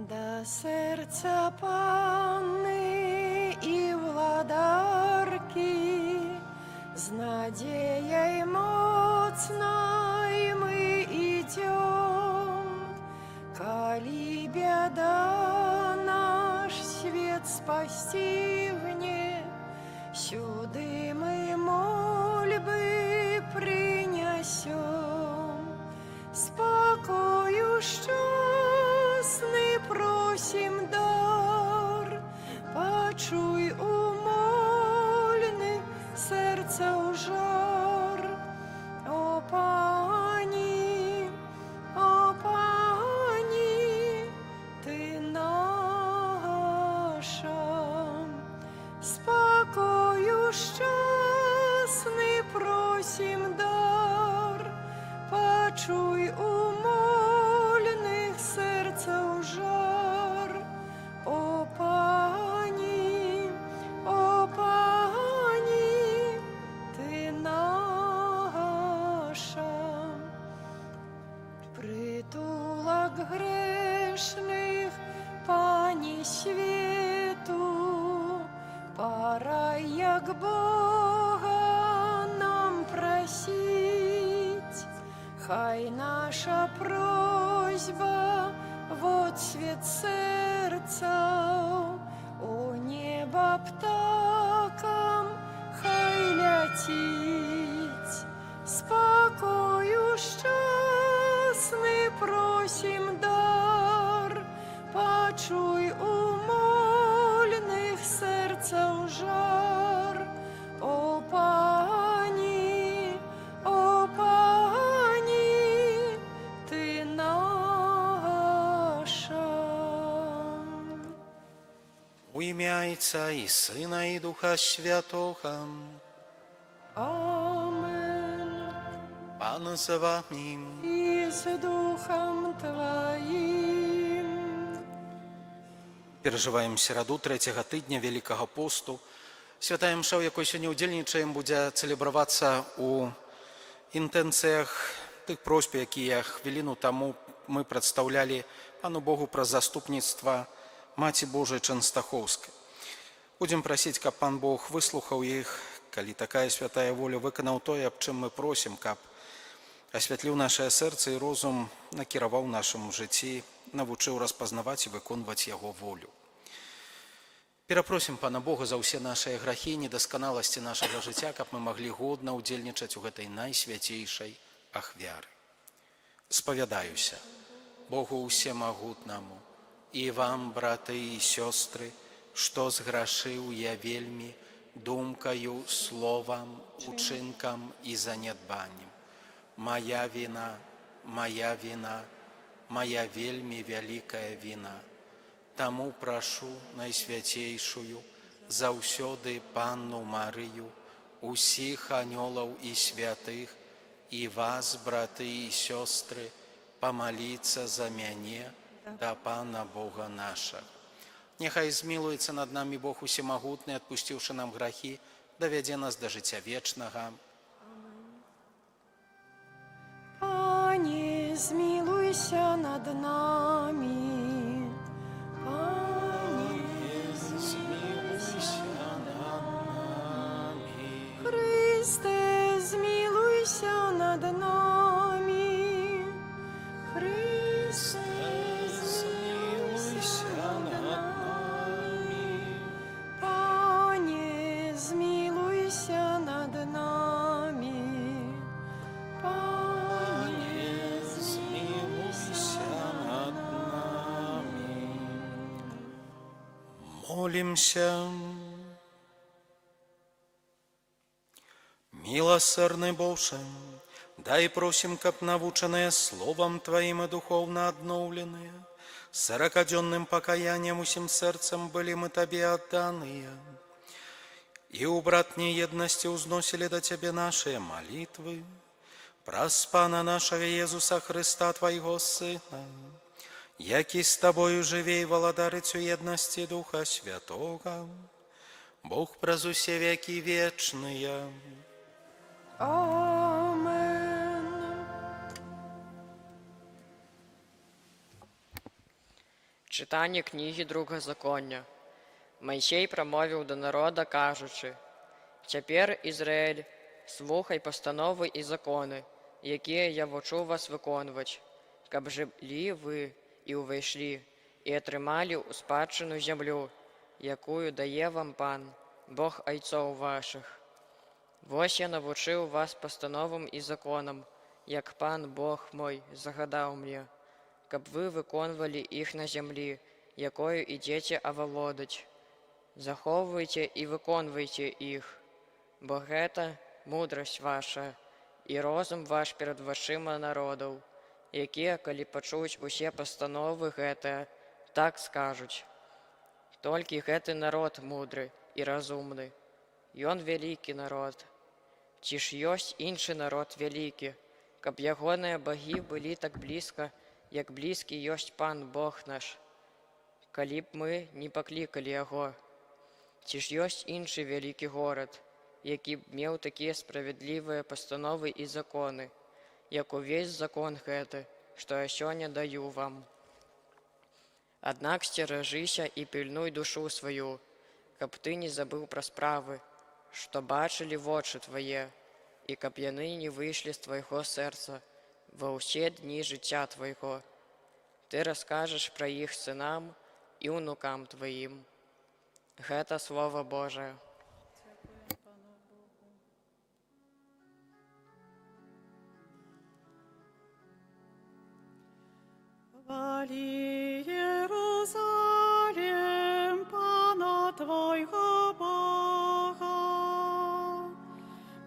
До серця Панны и владарки с надеей моцной мы идем, коли беда наш свет спастигне, сюды мы мольбы принесем, спокою щасный просим дар, почуй умольных сердца жар. О Пани, ты наша, спокою щасный просим дар, почуй умольных сердца жар. О Пани, ты наша. Притулок грешных, Пани свету, пора як Бога нам просить. Хай наша просьба вот свет сердца, у неба птакам хай летить. Спокою щасный просим дар, почуй умольных сердца жар. О Пани, ты наша. У ім'я Отця і Сина, і Духа Святого. Амен. Пан з вами. И с Духом Твоим. Перажываем сераду трэцяга тыдня Великага посту. Святая мша, у якой сёння ўдзельнічаем, будзе цэлебравацца у інтэнцыях тых просьб, якія хвіліну таму мы прадстаўлялі Пану Богу праз заступніцтва Маці Божай Чэнстахоўскай. Будзем прасіць, каб Пан Бог выслухаў іх, калі такая святая воля выканаў тое, аб чым мы просім, каб асвятліў нашае сэрца і розум, накіраваў нашаму жыцці, навучыў распазнаваць і выконваць яго волю. Перапросім Пана Бога за ўсе нашыя грахі і недасканаласці нашага жыцця, каб мы маглі годна ўдзельнічаць у гэтай найсвяцейшай ахвяры. Спавядаюся Богу усемагутнаму і вам, браты і сёстры, што зграшыў я вельмі думкаю, словам, учынкам і занядбаннем. Моя вина, моя вина, моя вельмі вялікая вина. Таму прашу найсвяцейшую заўсёды Панну Марыю, усіх анёлаў і святых, і вас, браты і сёстры, памаліцца за мяне да Пана Бога нашага. Няхай змілуецца над намі Бог усемагутны, адпусціўшы нам грахі, давядзе нас да жыцця вечнага. Пане, змилуйся над нами. Пане, Змілуйся над намі. Христе, змилуйся над нами. Христе, Змілуйся над намі. Пане, змилуйся над нами. Пане, Змілуйся над намі. Молимся. Милосердный Боже, дай просим, каб навучаныя словом Твоим и духовно обновленные, сорокаденным покаянием усім сердцем были мы Тебе отданные, и у братней едности узносили до Тебе наши молитвы, праз Пана нашего Иисуса Христа, Твоего Сына, який с Тобою живе и владарить у едности Духа Святого, Бог праз усе веки вечные. Амен. Читання книги Другозаконня. Майсей промовив до народа, кажучи: «Цяпер, Ізраїль, слухай постанови і закони, якія я вучу вас виконваць, каб жылі вы і ўвайшлі, і атрымалі ў спадчыну зямлю, якую дае вам Пан, Бог айцоў вашых. Вось я навучыў вас пастановам і законам, як Пан Бог мой загадаў мне, каб вы выконвалі іх на зямлі, якою ідзеце авалодаць. Захоўвайце і выконвайце іх, бо гэта мудрасць ваша і розум ваш перад вачыма народаў, якія, калі пачуюць усе пастановы гэтыя, так скажуць: толькі гэты народ мудры і разумны, ён вялікі народ. Ці ж ёсць іншы народ вялікі, каб ягоныя багі былі так блізка, як блізкі ёсць Пан Бог наш, калі б мы не паклікалі яго? Ці ж ёсць іншы вялікі горад, які б меў такія справядлівыя пастановы і законы, як увесь закон гэты, што я сёння даю вам? Аднак сцеражыся і пільнуй душу сваю, каб ты не забыў пра справы, што бачылі вочы твае, і каб яны не выйшлі з твайго сэрца ва ўсе дні жыцця твайго. Ты раскажаш пра іх сынам і ўнукам тваім». Гэта Слова Божае. Хвали, Єрусалим, Пана Твойго Бога.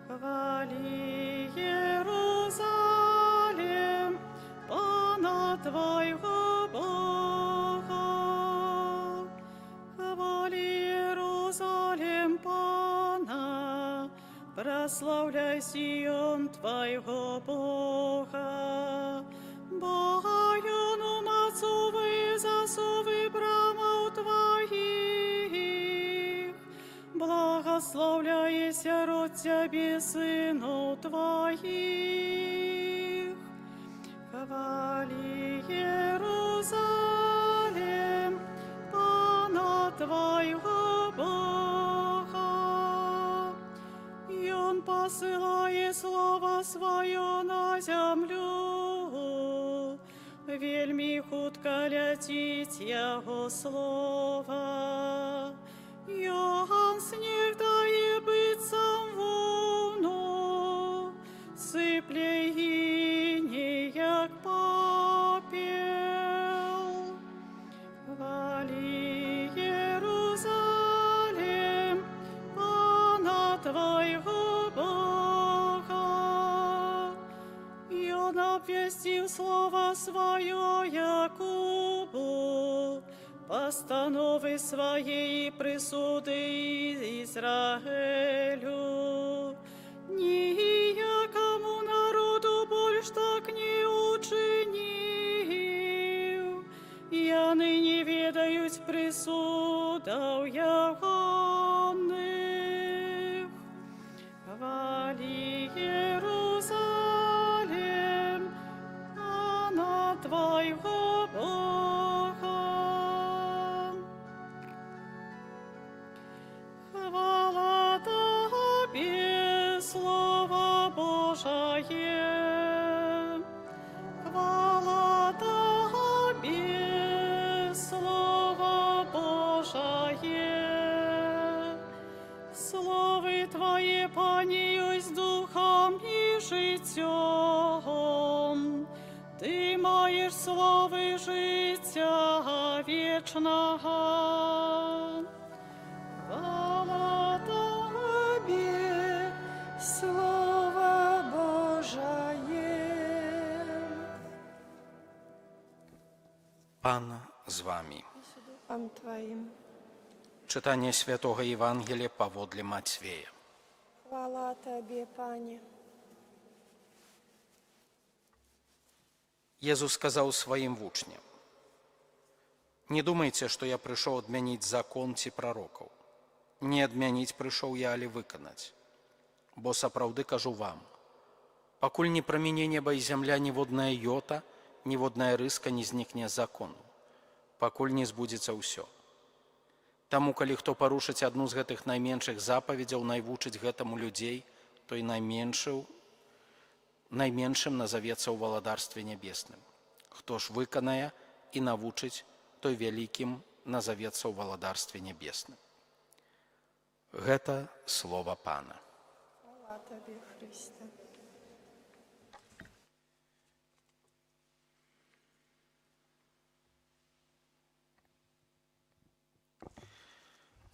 Хвали, Єрусалим, Пана Твойго Бога. Хвали, Єрусалим, Пана, прославляй Сион Твоего Бога. Бога юну мацовы засовы брамаў Твоих, благословляйся род Тебе сынов Твоих. Хвали, Иерусалим, Пана Твоего Бога. И Он посылает слово Свое на землю, вельми хутка ляціць яго слова. Ён снег дае быццам воўну, сыпле гіне, як папел. Хвали, Иерусалим, Пана Твоего Бога. Он обвестил слово свое Якубу, постановы своей и присуды Израилю. Ніякому народу больш так не учинив, яны не ведаюць присудаў ягоных. Хвали, Иерусалим, Пана Твоего Бога. Хвала Тебе, Слово Божие. Хвала Тебе, Слово Божие. Словы Твои пониюсь духом и життям. Ты маєш слови життя вічного. Хвала Тобі, Слово Божає. Пан з вами. Духом Твоим. Читання Святого Євангелія паводле Матвея. Хвала Тебе, Пане. Езус сказаў сваім вучням: «Не думайце, што я прыйшоў адмяніць закон ці прарокаў. Не адмяніць прыйшоў я, але выканаць. Бо сапраўды кажу вам, пакуль не праміне неба і зямля, ніводная йота, ніводная рыска не знікне з закону, пакуль не збудзецца ўсё. Таму, калі хто парушыць адну з гэтых найменшых запаведзяў, навучыць гэтаму людзей, то і найменшым назавецца ў валадарстве нябесным. Хто ж выканае і навучыць, той вялікім назавецца ў валадарстве нябесным. Гэта слова Пана. Хвала Табе, Христе.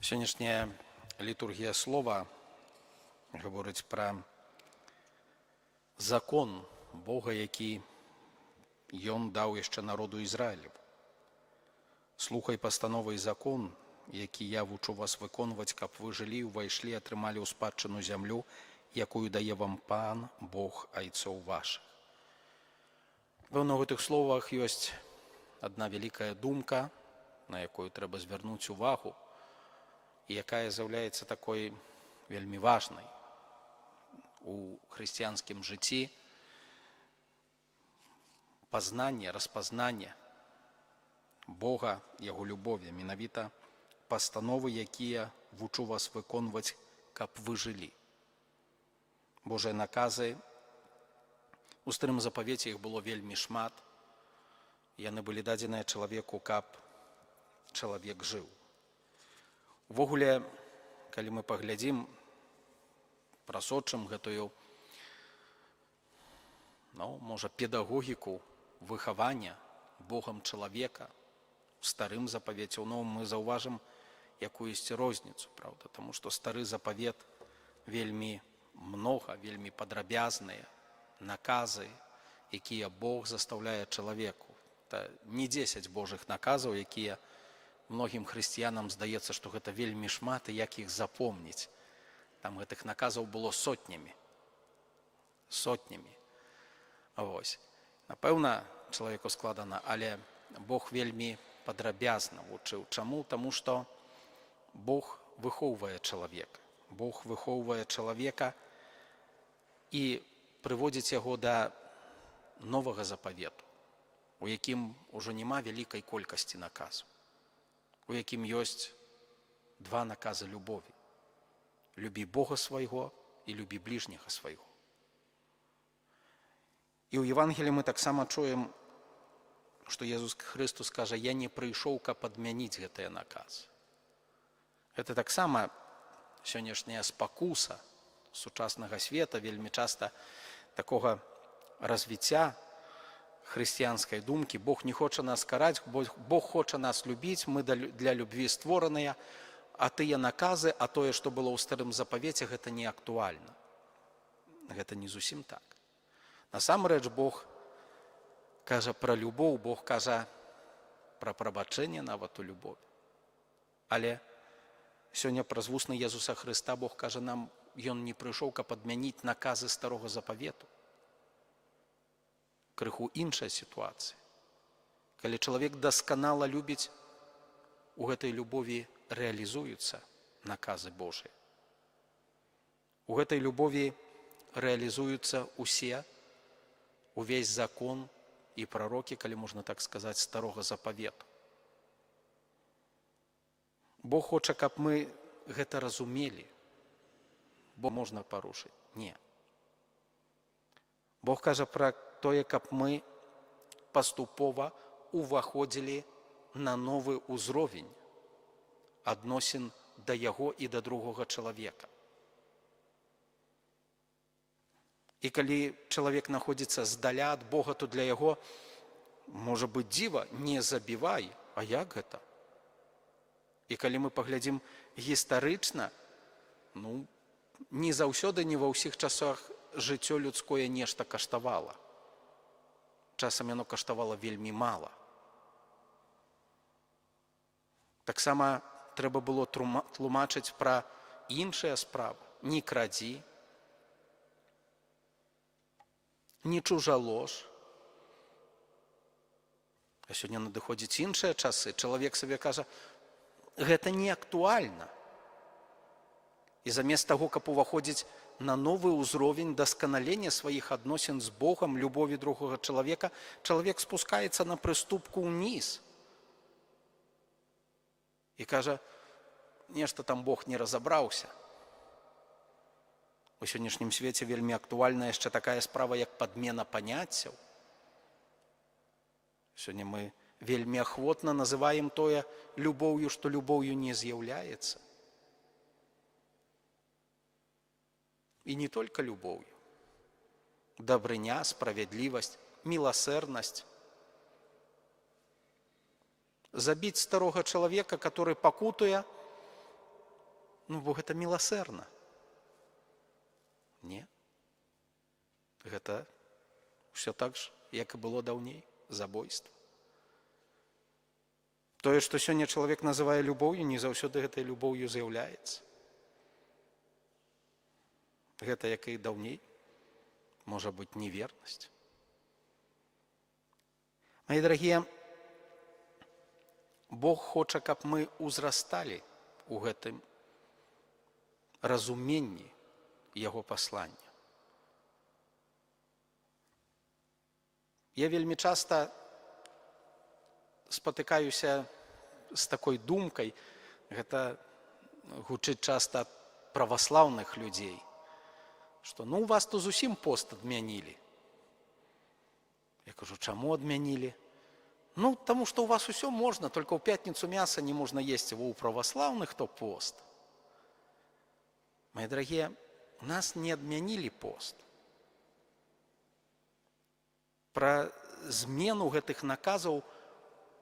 Сённяшняя літургія слова гаворыць пра закон Бога, які Ён даў яшчэ народу Ізраілю. Слухай пастановы і закон, які я вучу вас выконваць, каб вы жылі, увайшлі, атрымалі ў спадчыну зямлю, якую дае вам Пан, Бог айцоў вашых. Пэўна, ў гэтых словах ёсць адна вялікая думка, на якую трэба звярнуць увагу, і якая з'яўляецца такой вельмі важнай у хрысціянскім жыцці. Пазнанне, распазнанне Бога, Яго любові, менавіта пастановы, якія вучу вас выконваць, каб вы жылі. Божыя наказы, у Старым запавеце іх было вельмі шмат. Яны былі дадзеныя чалавеку, каб чалавек жыў. Увогуле, калі мы паглядзім, прасочым гэтую, можа, педагогіку выхавання Богам чалавека у Старым запавеце, у Новым мы заўважым якуюсь розніцу, правда, таму што Стары запавет вельмі многа, вельмі падрабязныя наказы, якія Бог застаўляе чалавеку. Это не 10 Божых наказаў, якія многім хрысціянам здаецца, што гэта вельмі шмат, і як іх запомніць. Там гэтых наказаў было сотнямі. Вось. Напэўна, чалавеку складана, але Бог вельмі падрабязна вучыў. Чаму? Таму што Бог выхоўвае чалавека. Бог выхоўвае чалавека і прыводзіць яго да новага запавету, у якім ужо няма вялікай колькасці наказаў, у якім ёсць 2 наказы любові. Любі Бога свайго і любі бліжняга свайго. І ў Евангеліі мы таксама чуем, што Езус Христос кажа: «Я не прыйшоў, каб адмяніць гэтыя наказы». Гэта таксама сённяшняя спакуса сучаснага света, вельмі часта такога развіцця хрысціянскай думкі. Бог не хоча нас караць, Бог хоча нас любіць, мы для любві створаныя, а тыя наказы, а тое, што было ў Старым запавеце, гэта не актуальна. Гэта не зусім так. Насамрэч, Бог кажа пра любоў, Бог кажа пра прабачэнне нават у любові. Але сёння праз вусны Езуса Хрыста Бог кажа нам, Ён не прыйшоў, каб адмяніць наказы Старога запавету. Крыху іншая сітуацыя. Калі чалавек дасканала любіць, у гэтай любові рэалізуюцца наказы Божыя. У гэтай любові рэалізуюцца увесь закон і прарокі, калі можна так сказаць, Старога запавету. Бог хоча, каб мы гэта разумелі, бо можна парушыць. Не. Бог кажа пра тое, каб мы паступова уваходзілі на новы ўзровень адносін да яго і да другога чалавека. І калі чалавек знаходзіцца здаля ад Бога, то для яго можа быць дзіва: не забівай, а як гэта? І калі мы паглядзім гістарычна, не заўсёды, не ва ўсіх часах жыццё людское нешта каштавала. Часам яно каштавала вельмі мала. Таксама трэба было тлумачыць пра іншыя справы. Не крадзі, не чужалож. А сёння надыходзяць іншыя часы. Чалавек сабе кажа: гэта не актуальна. І замест таго, каб уваходзіць на новы ўзровень дасканалення сваіх адносін з Богам, любові другога чалавека, чалавек спускаецца на прыступку ўніз. і кажа, нешта там Бог не разабраўся. У сённяшнім свеце вельмі актуальна яшчэ такая справа, як падмена паняццяў. Сёння мы вельмі ахвотна называем тое любоўю, што любоўю не з'яўляецца. І не толькі любоўю. Дабрыня, справядлівасць, міласэрнасць. Забіць старога чалавека, который пакутуе, бо гэта міласэрна. Не. Гэта ўсё так ж, як і было даўней, забойства. Тое, што сёння чалавек называе любоўю, не заўсёды гэтай любоўю з'яўляецца. Гэта, як і даўней, можа быць невернасць. Мае дарагія, Бог хоча, каб мы ўзрасталі ў гэтым разуменні Яго паслання. Я вельмі часта спатыкаюся з такой думкай, гэта гучыць часта ад праваслаўных людзей, што у вас то зусім пост адмянілі. Я кажу, чаму адмянілі? Таму што у вас усё можна, толькі ў пятніцу мяса не можна есці, у праваслаўных то пост. Мае дарагія, у нас не адмянілі пост. Пра змену гэтых наказаў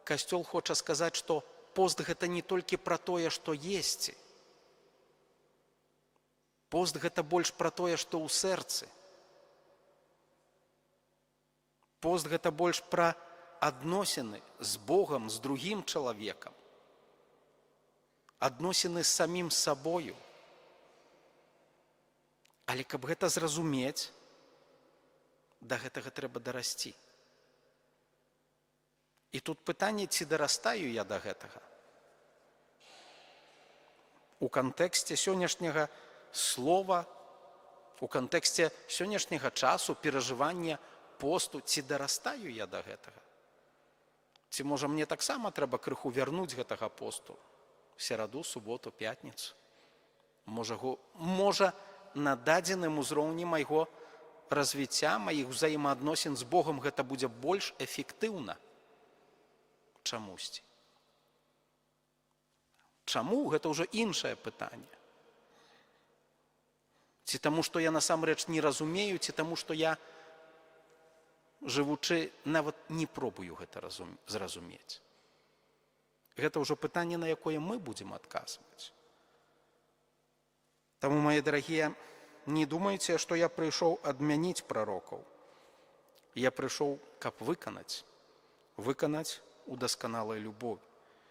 Касцёл хоча сказаць, што пост гэта не толькі пра тое, што есці. Пост гэта больш пра тое, што ў сэрцы. Пост гэта больш пра адносіны з Богам, з другім чалавекам. Адносіны з самім сабою. Але каб гэта зразумець, да гэтага трэба дарасці. І тут пытанне, ці дарастаю я да гэтага. У кантэксце сённяшняга слова, у кантэксце сённяшняга часу, перажывання посту, ці дарастаю я да гэтага? Ці, можа, мне таксама трэба крыху вярнуць гэтага посту? Сераду, суботу, пятніцу? Можа, на дадзеным узроўні майго развіцця, маіх взаемаадносін з Богам гэта будзе больш эфектыўна чамусьці. Чаму? Гэта ўжо іншае пытанне. Ці таму, што я насамрэч не разумею, ці таму, што я, жывучы, нават не пробую гэта зразумець. Гэта ўжо пытанне, на якое мы будзем адказваць. Таму, мае дарагія, не думайце, што я прыйшоў адмяніць прарокаў. Я прыйшоў, каб выканаць у дасканалай любові.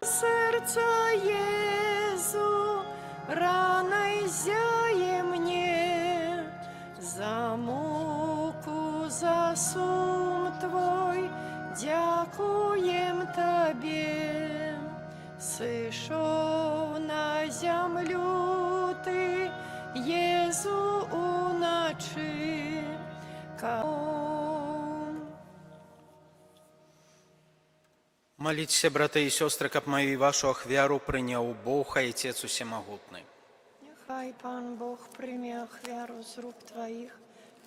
Сердце Езу раной зяе мне, за муку, за сум Твой дякуем Табе. Сышоў на зямлю Ты, Езу, уначы, Маліцеся, браты і сёстры, каб маю і вашу ахвяру прыняў Бог, Айцец усемагутны. Нехай Пан Бог прыме ахвяру з рук Тваіх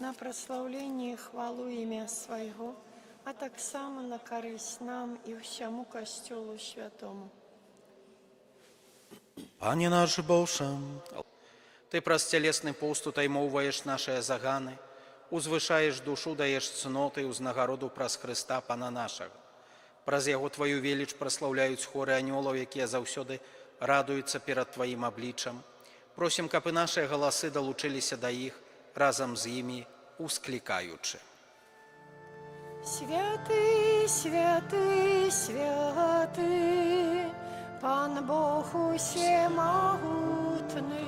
на праслаўленне і хвалу імя Свайго, а таксама на карысць нам і ўсяму Касцёлу святому. Пане наш Боже, Ты праз цялесны пост утаймоўваеш нашыя заганы, узвышаеш душу, даеш цноты і ўзнагароду праз Хрыста, Пана нашага. Праз яго Тваю веліч праслаўляюць хоры анёлаў, якія заўсёды радуюцца перад Тваім абліччам. Просім, каб і нашыя галасы далучыліся да іх, разам з імі усклікаючы. Святы, святы, святы, Пан Бог усемагутны,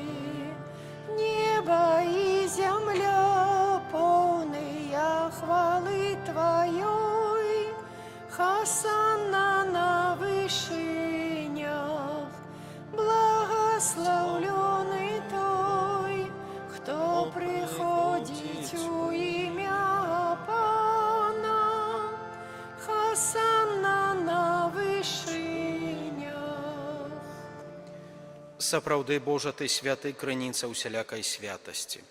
неба і зямля поўныя хвалы Тваёй, Хасана на вышынях, благословленный той, хто приходить у ім'я Пана, Хасана на вышынях. Сапраўды, Божа, Ты святы, крыніца усялякай святасці.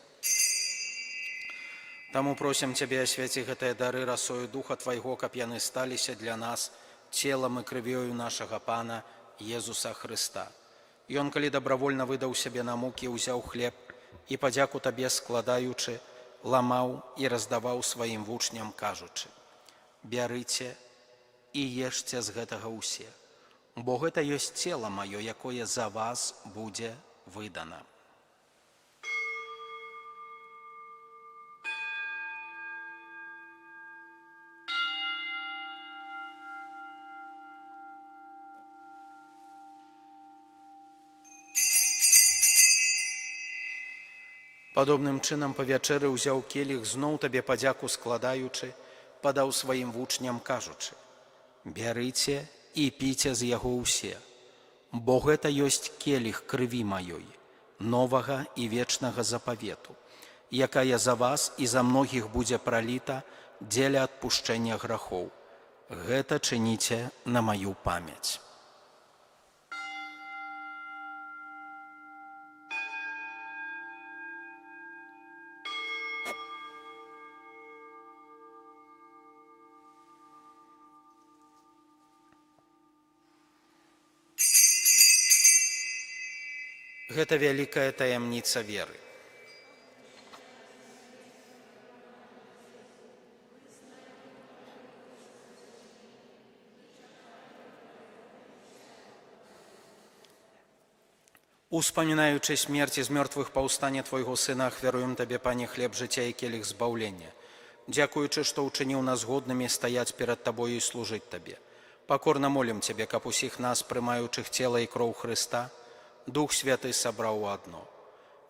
Таму просім Цябе, асвяці гэтыя дары расою Духа Твайго, каб яны сталіся для нас целам і крывёю нашага Пана Езуса Хрыста. Ён, калі дабравольна выдаў сябе на мукі, узяў хлеб і, падзяку Табе складаючы, ламаў і раздаваў сваім вучням, кажучы: «Бярыце і ешце з гэтага ўсе, бо гэта ёсць цела маё, якое за вас будзе выдана». Падобным чынам па вячэры ўзяў келіх, зноў Табе падзяку складаючы, падаў сваім вучням, кажучы: «Бярыце і піце з яго ўсе, бо гэта ёсць келіх крыві маёй, новага і вечнага запавету, якая за вас і за многіх будзе праліта дзеля адпушчэння грахоў. Гэта чыніце на маю памяць». Гэта вялікая таямніца веры. Успамінаючы смерць і з мёртвых паўстання Твайго Сына, ахвяруем Табе, Пане, хлеб жыцця і келіх збаўлення. Дзякуючы, што ўчыніў нас годнымі стаяць перад Табою і служыць Табе. Пакорна молім Цябе, каб усіх нас, прымаючых цела і кроў Хрыста, Дух Святы сабраў у адно.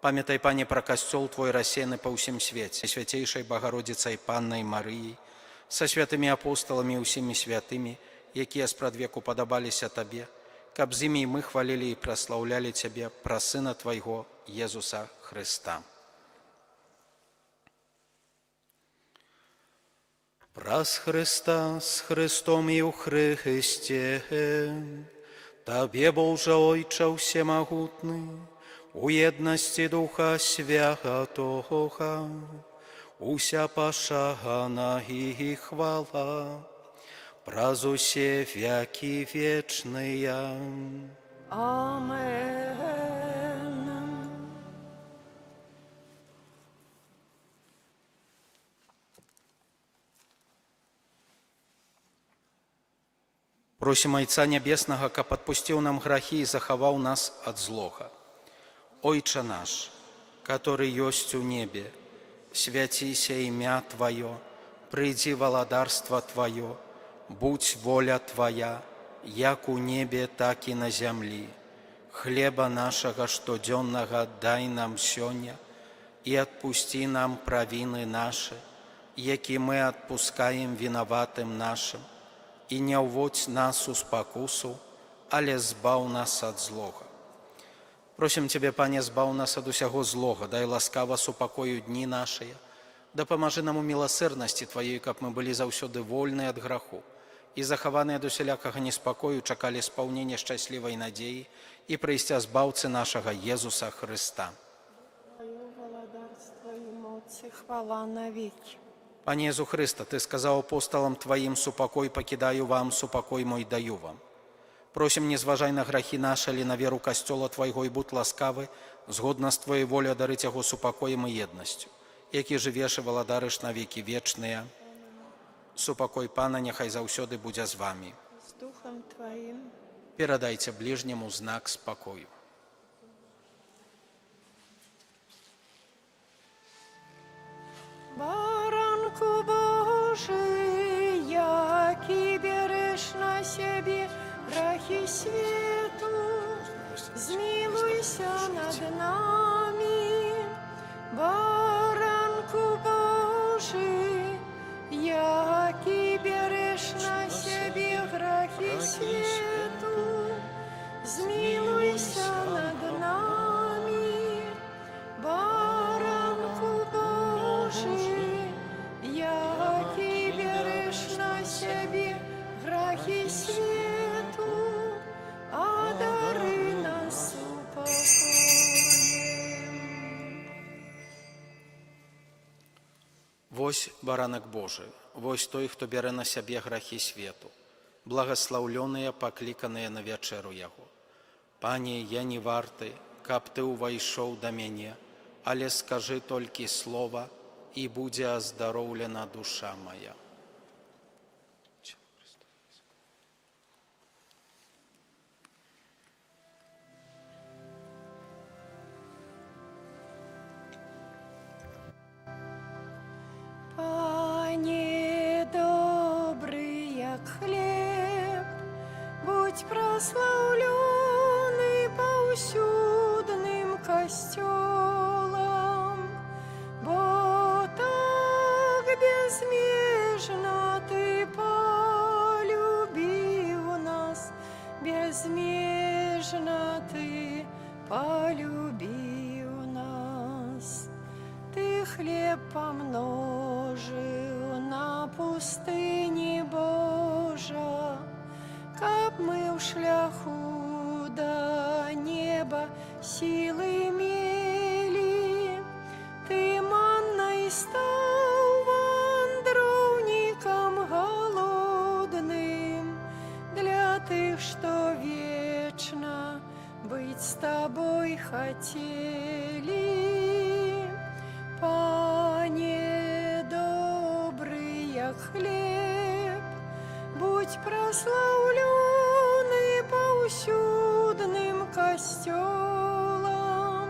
Памятай, Пане, пра касцёл Твой рассеяны па ўсім свеце, свяцейшай Багародзіцай Паннай Марыяй, са святымі апосталамі і ўсімі святымі, якія спрадвеку падабаліся Табе, каб з імі мы хвалілі і праслаўлялі Цябе пра Сына Твайго Езуса Хрыста. Праз Хрыста, з Христом і ў Христе, Табе, Боже Ойче всемогутний, у єдності Духа Святого, уся пошана і хвала, праз усе веки вечные. Амен. Просім Айца Нябеснага, каб адпусціў нам грахі і захаваў нас ад злога. Ойче наш, который ёсць у небе, свяціся імя Твоё, прыйдзі валадарства Твоё, будь воля Твоя, як у небе, так і на зямлі. Хлеба нашага штодзённага дай нам сёння, і адпусці нам правіны нашы, які мы адпускаем вінаватым нашым, і не ўводзь нас у спакусу, але збаў нас ад злога. Просім Цябе, Пане, збаў нас ад усяго злога, дай ласкава супакою дні нашыя, дапамажы нам у міласэрнасці Тваёй, каб мы былі заўсёды вольныя ад граху і захаваныя ад усялякага неспакою чакалі спаўнення шчаслівай надзеі і прыйсця збаўцы нашага Езуса Хрыста. Твое владарство и моц и хвала навеки. Пане Езу Хрыста, Ты сказаў апосталам Тваім: «Супакой пакідаю вам, супакой мой даю вам». Просім, не зважай на грахі нашы, але на веру касцёла Твайго, і будь ласкавы, згодна з Твоей волі адарыць яго супакоем і еднасцю, які жывеш і валадарыш на векі вечныя. Супакой Пана няхай заўсёды будзе з вамі. С Духом Твоим. Перадайце бліжняму знак спакою. Баранку Божий, який береш на себе грехи свету, змилуйся над нами. Баранку Божий, який береш на себе грехи свету, змилуйся над нами. Баранку Божий, який береш на себе грехи свету, одари нас упокоем. Вось баранак Божы, вось той, хто бярэ на сябе грахі свету, благаслаўлёныя, пакліканыя на вячэру яго. Пане, я не варты, каб ты ўвайшоў да мяне, але скажы толькі слова, і будзе аздароўлена душа мая. Пане добрый, як хлеб, будь прославленный паўсюдным костёлом, бо так безмежно ты полюбил нас, безмежно ты полюбил нас. Ты хлеб помножил на пустыне Божа, каб мы ў шляху до неба силы мели. Ты манной стал вандроўнікам голодным, для тых, што вечна быть с тобой хотели. Пане добрый, як хлеб, будь прославленный паўсюдным костёлом,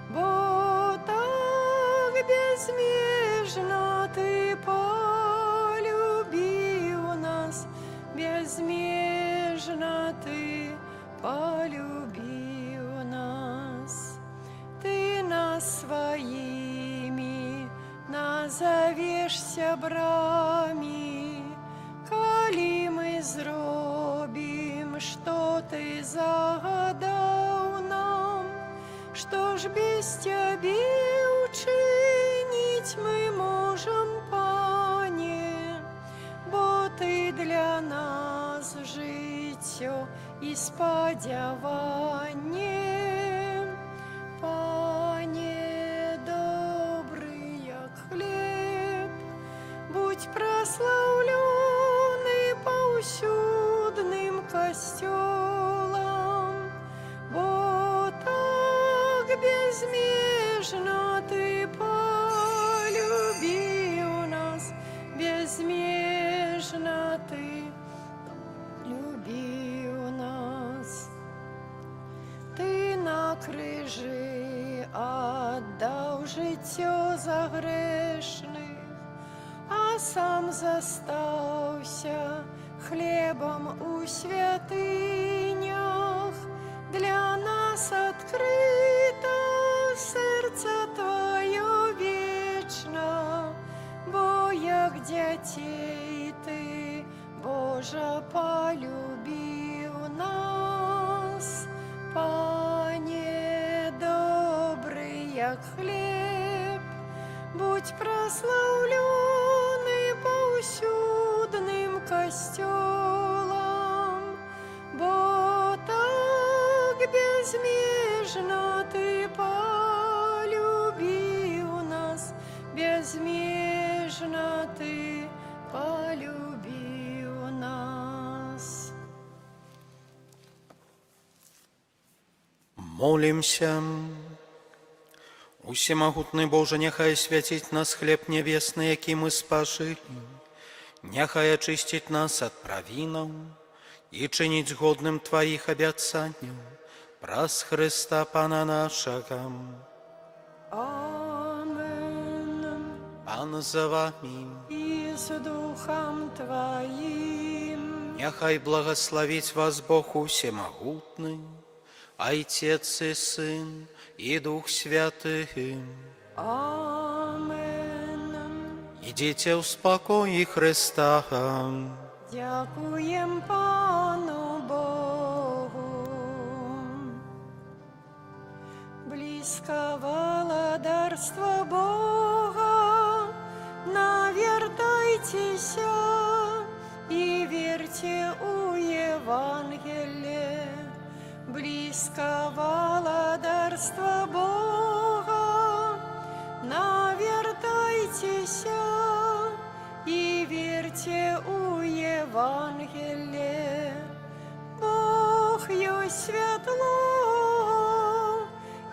бо так безмежно ты полюбил нас, безмежно ты полюбил нас. Ты нас своими назовешь сябрами, калі мы зробім, што ты загадаў нам. Што ж без цябе учыніць мы можам, Пане, бо ты для нас жыццё і спадзяванне. Пане добрый, як хлеб, будь прославленный паўсюдным костёлом, бо так безмежно ты полюбил нас, безмежно ты любил нас. Ты на крыжы отдаў жыццё за грэшных, а сам застаўся хлебом у святынях. Для нас открыто сердце твое вечно, бо як дзяцей ты, Божа, полюбил нас. Пане добрый, як хлеб, будь прославленный паўсюдным костёлом, бо так безмежно ты полюбил нас, безмежно ты полюбил нас. Молимся. Усемагутны Боже, няхай свяціць нас хлеб нябесны, які мы спажылі, няхай ачысціць нас ад правінаў і чыніць годным Тваіх абяцанняў праз Хрыста Пана нашага. Амен. Пан за вами. И с Духом Твоим. Няхай благословить вас Бог усемогутный, Отец и Сын и Дух Святый. Амен. Идите в спокое Христа. Дякуем Пану Богу. Близко владарство Бога, навертайтесь и верьте у Евангелия. Близко владарство Бога, навертайтесь Навертайтеся и верьте у Евангелие. Бог есть святло,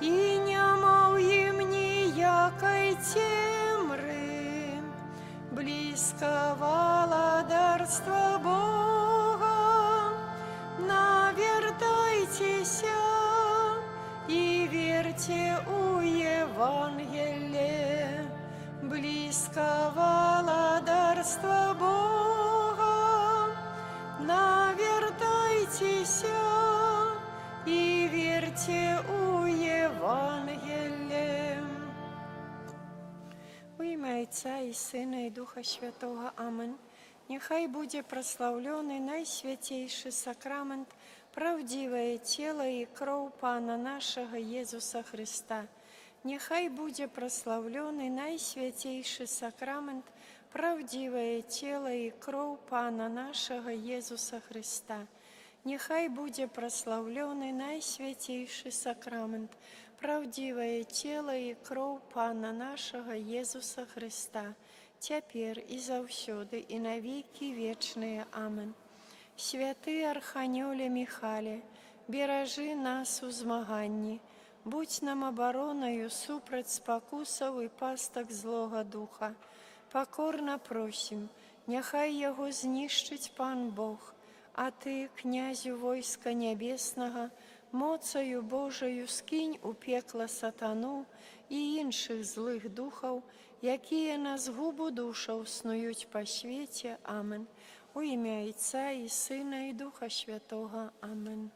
и нема в им ніякой темры. Близко владарство Бога. Навертайтеся и верьте у Евангелие. Близко владарство Бога. Навертайтеся и верьте у Евангелие. У ім'я Отця і Сина і Духа Святого. Амин. Нехай буде прославлений найсвятейший сакрамент, правдивое тело и кровь Пана нашего Иисуса Христа. Нехай буде прославлений найсвятейший сакрамент, правдивое тело и кровь Пана нашего Иисуса Христа. Нехай буде прославлений найсвятейший сакрамент, правдивое тело и кровь Пана нашего Иисуса Христа, теперь и завсёды, и навеки вечные. Амин. Святый Арханёле Михале, бережи нас у змаганні, будь нам обороною супроть спокусов и пасток злого духа. Покорно просим, нехай його знищить Пан Бог, а ти, князю войска небесного, моцею Божою скинь у пекло сатану і інших злих духов, які на згубу душов снують по світі. Амин. У ім'я Отця і Сина і Духа Святого. Амин.